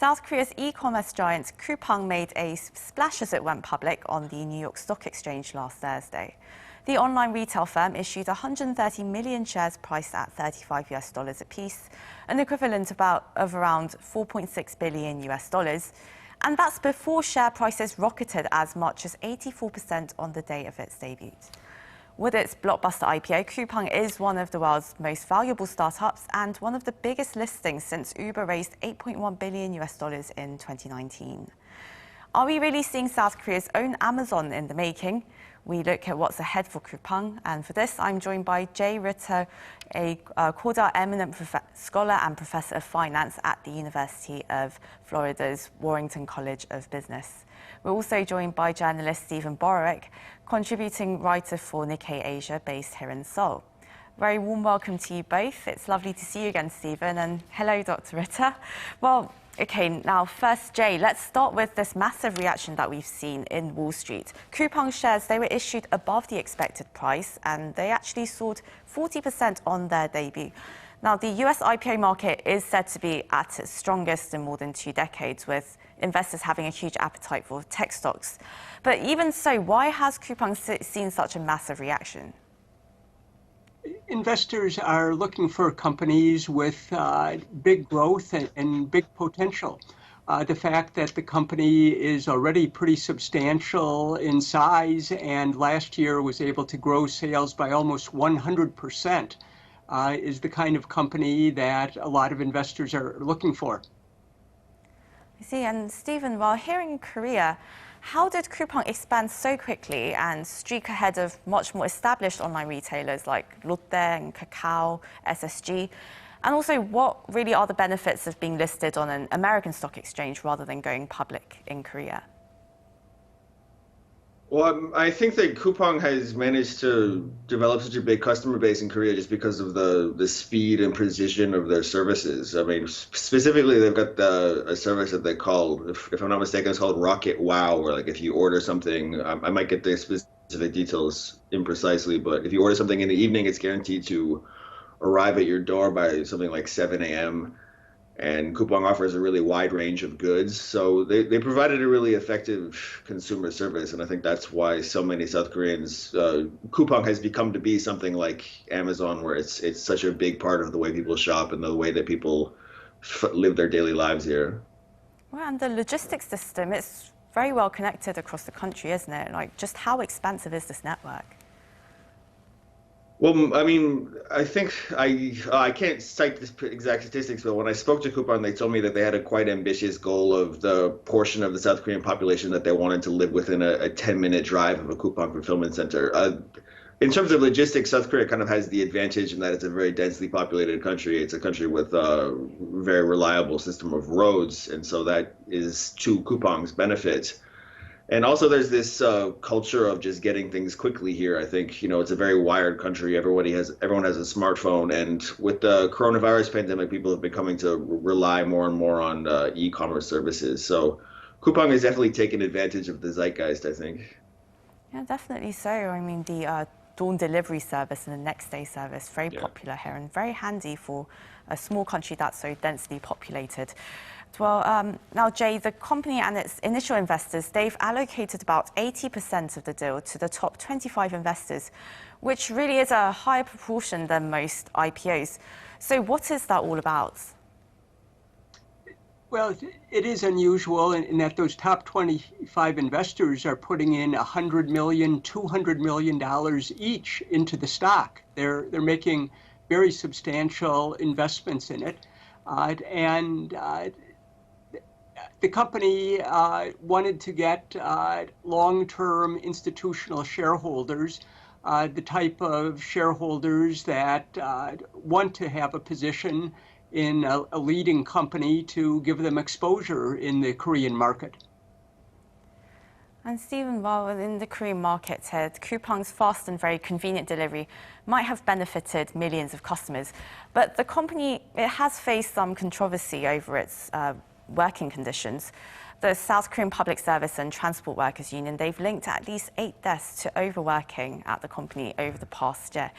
South Korea's e-commerce giant Coupang made a splash as it went public on the New York Stock Exchange last Thursday. The online retail firm issued 130 million shares priced at $35 apiece, an equivalent of around 4.6 billion US dollars. And that's before share prices rocketed as much as 84% on the day of its debut. With its blockbuster IPO, Coupang is one of the world's most valuable startups and one of the biggest listings since Uber raised 8.1 billion US dollars in 2019. Are we really seeing South Korea's own Amazon in the making? We look at what's ahead for Coupang, and for this, I'm joined by Jay Ritter, a Cordell Eminent Scholar and Professor of Finance at the University of Florida's Warrington College of Business. We're also joined by journalist Stephen Borowiec, contributing writer for Nikkei Asia, based here in Seoul. Very warm welcome to you both. It's lovely to see you again, Stephen, and hello, Dr. Ritter. Well, okay, now first, Jay, let's start with this massive reaction that we've seen in Wall Street. Coupang shares, they were issued above the expected price, and they actually soared 40% on their debut. Now, the US IPO market is said to be at its strongest in more than 2 decades, with investors having a huge appetite for tech stocks. But even so, why has Coupang seen such a massive reaction? Investors are looking for companies with big growth and big potential. The fact that the company is already pretty substantial in size and last year was able to grow sales by almost 100% is the kind of company that a lot of investors are looking for. I see. And Stephen, while here in Korea, how did Coupang expand so quickly and streak ahead of much more established online retailers like Ritter and Kakao, SSG? And also, what really are the benefits of being listed on an American stock exchange rather than going public in Korea? Well, I think that Coupang has managed to develop such a big customer base in Korea just because of the speed and precision of their services. I mean, specifically, they've got a service that they call, if I'm not mistaken, it's called Rocket Wow, where like if you order something, I might get the specific details imprecisely, but if you order something in the evening, it's guaranteed to arrive at your door by something like 7 a.m. And Coupang offers a really wide range of goods. So they provided a really effective consumer service. And I think that's why so many South Koreans, Coupang has become to be something like Amazon, where it's such a big part of the way people shop and the way that people live their daily lives here. Well, and the logistics system, it's very well connected across the country, isn't it? Like, just how expansive is this network? Well, I mean, I think I can't cite the exact statistics, but when I spoke to Coupang, they told me that they had a quite ambitious goal of the portion of the South Korean population that they wanted to live within a 10-minute drive of a Coupang fulfillment center. In terms of logistics, South Korea kind of has the advantage in that it's a very densely populated country. It's a country with a very reliable system of roads, and so that is to Coupang's benefit. And also there's this culture of just getting things quickly here. I think, it's a very wired country. Everyone has a smartphone. And with the coronavirus pandemic, people have been coming to rely more and more on e-commerce services. So Coupang has definitely taken advantage of the zeitgeist, I think. Yeah, definitely so. I mean, the dawn delivery service and the next day service, very popular here and very handy for a small country that's so densely populated. Well, now, Jay, the company and its initial investors, they've allocated about 80% of the deal to the top 25 investors, which really is a higher proportion than most IPOs. So what is that all about? Well, it is unusual in that those top 25 investors are putting in $100 million, $200 million each into the stock. They're making very substantial investments in it. The company wanted to get long-term institutional shareholders, the type of shareholders that want to have a position in a leading company to give them exposure in the Korean market. And Stephen, while in the Korean market, Coupang's fast and very convenient delivery might have benefited millions of customers, but the company, it has faced some controversy over its working conditions. The South Korean Public Service and Transport Workers Union, they've linked at least 8 deaths to overworking at the company over the past year.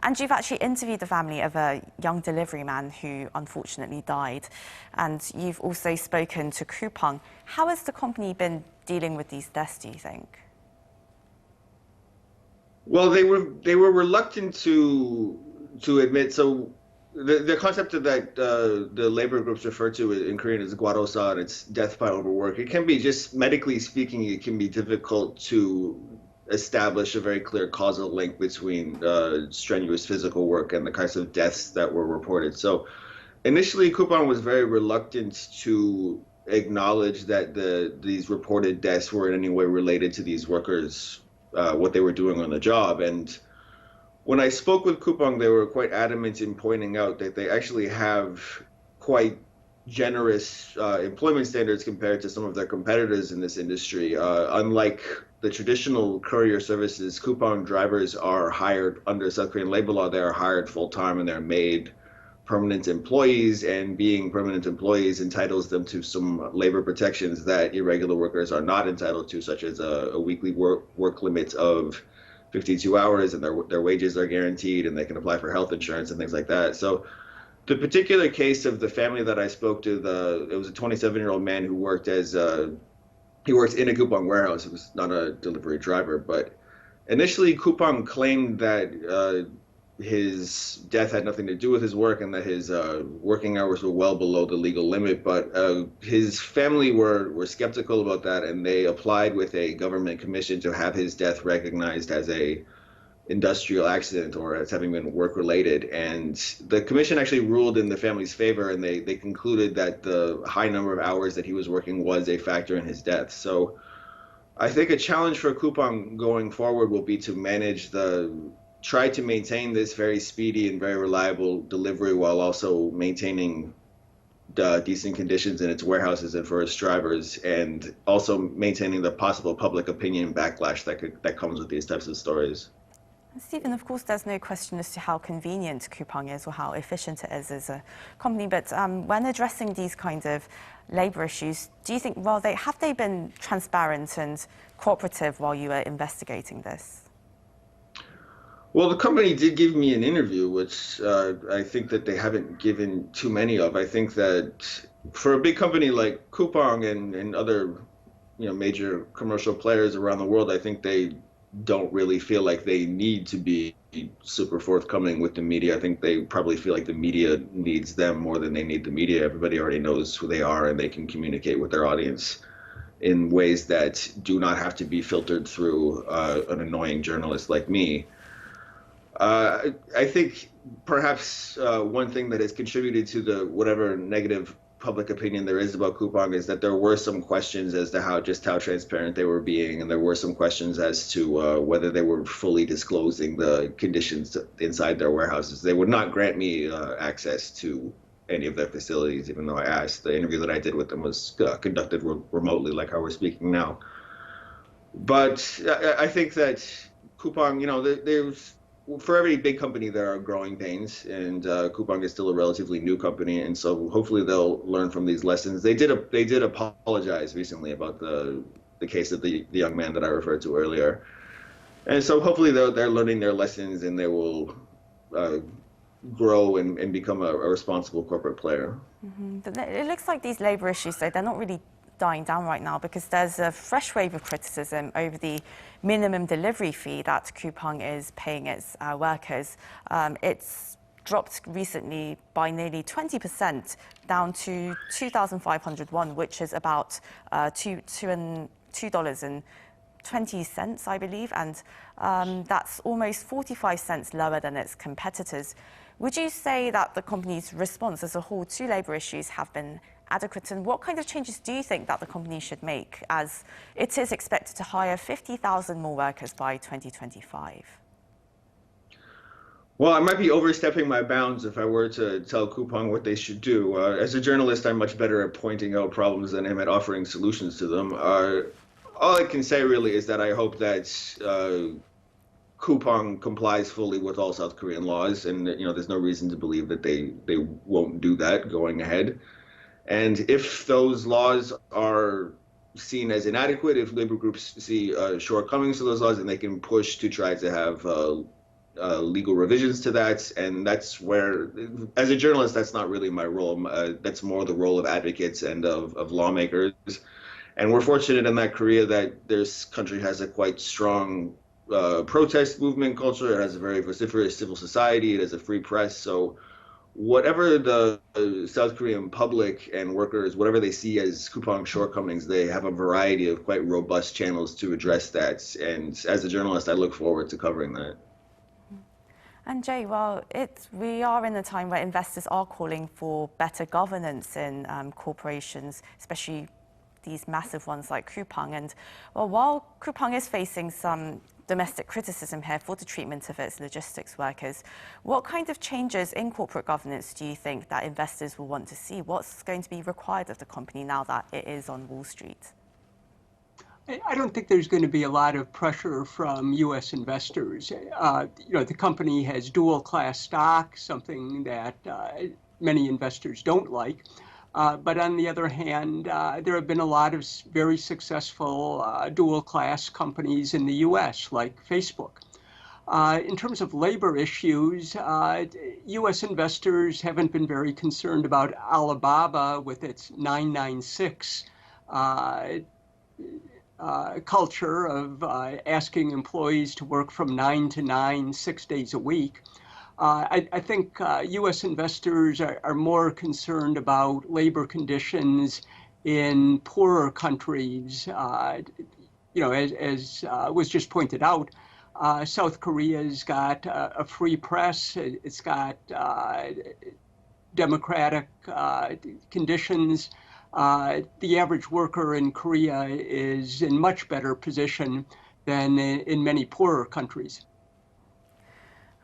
And you've actually interviewed the family of a young delivery man who unfortunately died. And you've also spoken to Coupang. How has the company been dealing with these deaths, do you think? Well, they were reluctant to admit. So the concept of that the labor groups refer to in Korean as gwarosa, and it's death by overwork. It can be, just medically speaking, it can be difficult to establish a very clear causal link between strenuous physical work and the kinds of deaths that were reported. So initially, Coupang was very reluctant to acknowledge that these reported deaths were in any way related to these workers, what they were doing on the job. And when I spoke with Coupang, they were quite adamant in pointing out that they actually have quite generous employment standards compared to some of their competitors in this industry. Unlike the traditional courier services, Coupang drivers are hired under South Korean labor law. They are hired full-time and they're made permanent employees, and being permanent employees entitles them to some labor protections that irregular workers are not entitled to, such as a weekly work limit of 52 hours, and their wages are guaranteed, and they can apply for health insurance and things like that. So the particular case of the family that I spoke to, it was a 27-year-old man who worked he worked in a Coupang warehouse. He was not a delivery driver, but initially Coupang claimed that his death had nothing to do with his work and that his working hours were well below the legal limit. But his family were skeptical about that, and they applied with a government commission to have his death recognized as a industrial accident or as having been work-related. And the commission actually ruled in the family's favor, and they concluded that the high number of hours that he was working was a factor in his death. So I think a challenge for Coupang going forward will be to try to maintain this very speedy and very reliable delivery while also maintaining decent conditions in its warehouses and for its drivers, and also maintaining the possible public opinion backlash that comes with these types of stories. Stephen, of course, there's no question as to how convenient Coupang is or how efficient it is as a company. But when addressing these kind of labour issues, do you think, have they been transparent and cooperative while you were investigating this? Well, the company did give me an interview, which I think that they haven't given too many of. I think that for a big company like Coupang and other major commercial players around the world, I think they don't really feel like they need to be super forthcoming with the media. I think they probably feel like the media needs them more than they need the media. Everybody already knows who they are, and they can communicate with their audience in ways that do not have to be filtered through an annoying journalist like me. I think perhaps one thing that has contributed to the whatever negative public opinion there is about Coupang is that there were some questions as to how transparent they were being, and there were some questions as to whether they were fully disclosing the conditions inside their warehouses. They would not grant me access to any of their facilities, even though I asked. The interview that I did with them was conducted remotely, like how we're speaking now. But I think that Coupang, there's for every big company, there are growing pains, and Coupang is still a relatively new company, and so hopefully they'll learn from these lessons. They did apologize recently about the case of the young man that I referred to earlier, and so hopefully they're learning their lessons, and they will grow and become a responsible corporate player. Mm-hmm. But it looks like these labour issues, though, they're not really dying down right now, because there's a fresh wave of criticism over the minimum delivery fee that Coupang is paying its workers. It's dropped recently by nearly 20%, down to 2,500 won, which is about $2.20, I believe, and that's almost 45 cents lower than its competitors. Would you say that the company's response as a whole to labour issues have been adequate, and what kind of changes do you think that the company should make, as it is expected to hire 50,000 more workers by 2025? Well, I might be overstepping my bounds if I were to tell Coupang what they should do. As a journalist, I'm much better at pointing out problems than I am at offering solutions to them. All I can say really is that I hope that Coupang complies fully with all South Korean laws, and there's no reason to believe that they won't do that going ahead. And if those laws are seen as inadequate, if labor groups see shortcomings to those laws, and they can push to try to have legal revisions to that. And that's where, as a journalist, that's not really my role. That's more the role of advocates and of lawmakers. And we're fortunate in that Korea that this country has a quite strong protest movement culture. It has a very vociferous civil society. It has a free press. So whatever the South Korean public and workers, whatever they see as Coupang shortcomings, they have a variety of quite robust channels to address that. And as a journalist, I look forward to covering that. And Jay, well, we are in a time where investors are calling for better governance in corporations, especially these massive ones like Coupang. And well, while Coupang is facing some domestic criticism here for the treatment of its logistics workers, what kind of changes in corporate governance do you think that investors will want to see? What's going to be required of the company now that it is on Wall Street? I don't think there's going to be a lot of pressure from U.S. investors. The company has dual-class stock, something that many investors don't like. But on the other hand, there have been a lot of very successful dual-class companies in the U.S., like Facebook. In terms of labor issues, U.S. investors haven't been very concerned about Alibaba with its 996 culture of asking employees to work from 9 to 9, 6 days a week. I think U.S. investors are more concerned about labor conditions in poorer countries. As was just pointed out, South Korea's got a free press. It's got democratic conditions. The average worker in Korea is in much better position than in many poorer countries.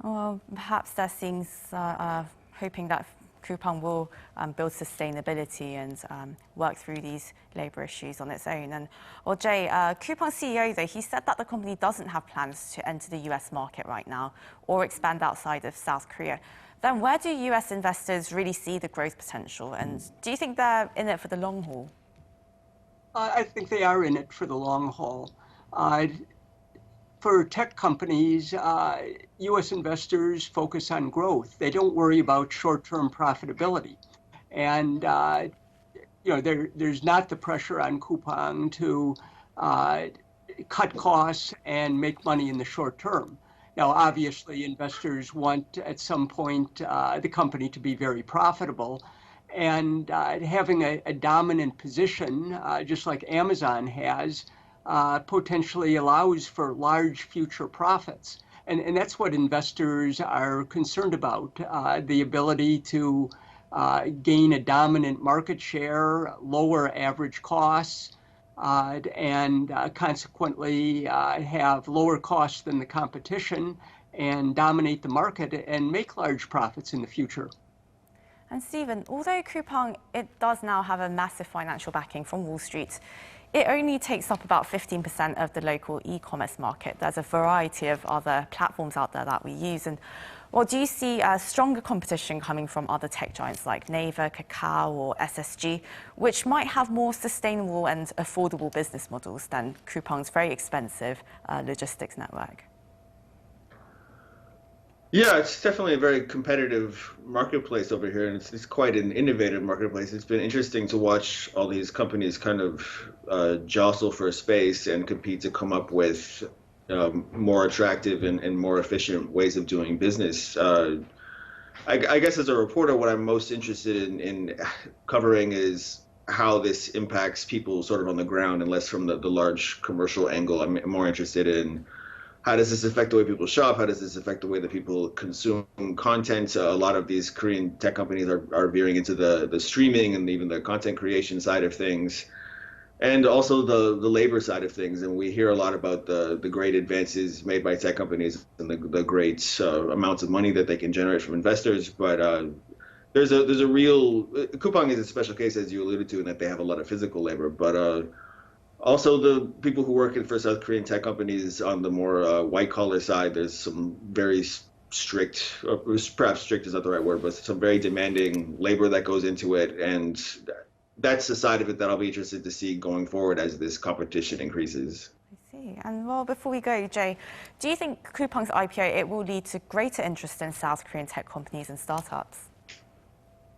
Well, perhaps they're seeing, hoping that Coupang will build sustainability and work through these labor issues on its own. And, well, Jay, Coupang CEO, though, he said that the company doesn't have plans to enter the US market right now or expand outside of South Korea. Then where do US investors really see the growth potential? And do you think they're in it for the long haul? I think they are in it for the long haul. For tech companies, U.S. investors focus on growth. They don't worry about short-term profitability. And, there's not the pressure on Coupang to cut costs and make money in the short term. Now, obviously, investors want at some point the company to be very profitable. And having a dominant position, just like Amazon has, potentially allows for large future profits. And that's what investors are concerned about, the ability to gain a dominant market share, lower average costs, and consequently have lower costs than the competition and dominate the market and make large profits in the future. And Stephen, although Coupang, it does now have a massive financial backing from Wall Street, it only takes up about 15% of the local e-commerce market. There's a variety of other platforms out there that we use. And well, do you see stronger competition coming from other tech giants like Naver, Kakao, or SSG, which might have more sustainable and affordable business models than Coupang's very expensive logistics network? Yeah, it's definitely a very competitive marketplace over here, and it's quite an innovative marketplace. It's been interesting to watch all these companies kind of jostle for space and compete to come up with more attractive and more efficient ways of doing business. I guess as a reporter, what I'm most interested in covering is how this impacts people sort of on the ground and less from the large commercial angle. I'm more interested in how does this affect the way people shop? How does this affect the way that people consume content? A lot of these Korean tech companies are veering into the streaming and even the content creation side of things, and also the labor side of things. And we hear a lot about the great advances made by tech companies and the great amounts of money that they can generate from investors. But there's a real Coupang is a special case, as you alluded to, in that they have a lot of physical labor, but also the people who work for South Korean tech companies on the more white-collar side, there's some very strict, or perhaps strict is not the right word, but some very demanding labor that goes into it. And that's the side of it that I'll be interested to see going forward as this competition increases. I see. And well, before we go, Jay, do you think Coupang's IPO, it will lead to greater interest in South Korean tech companies and startups?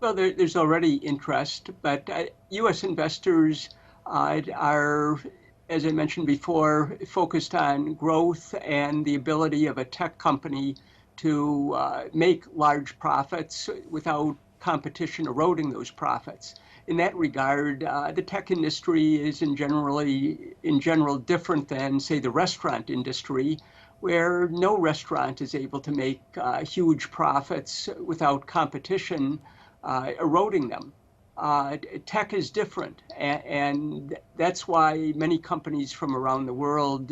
Well, there's already interest, but U.S. investors are, as I mentioned before, focused on growth and the ability of a tech company to make large profits without competition eroding those profits. In that regard, the tech industry is in general different than, say, the restaurant industry, where no restaurant is able to make huge profits without competition eroding them. Tech is different, and that's why many companies from around the world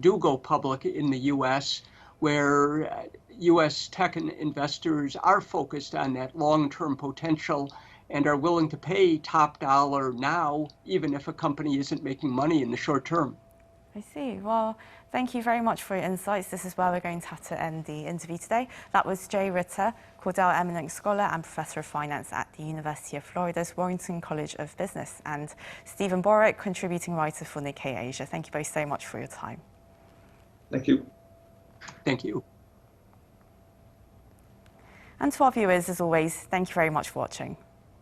do go public in the U.S., where U.S. tech investors are focused on that long-term potential and are willing to pay top dollar now, even if a company isn't making money in the short term. I see. Well, thank you very much for your insights. This is where we're going to have to end the interview today. That was Jay Ritter, Cordell Eminent Scholar and Professor of Finance at the University of Florida's Warrington College of Business, and Stephen Borowiec, contributing writer for Nikkei Asia. Thank you both so much for your time. Thank you. Thank you. And to our viewers, as always, thank you very much for watching.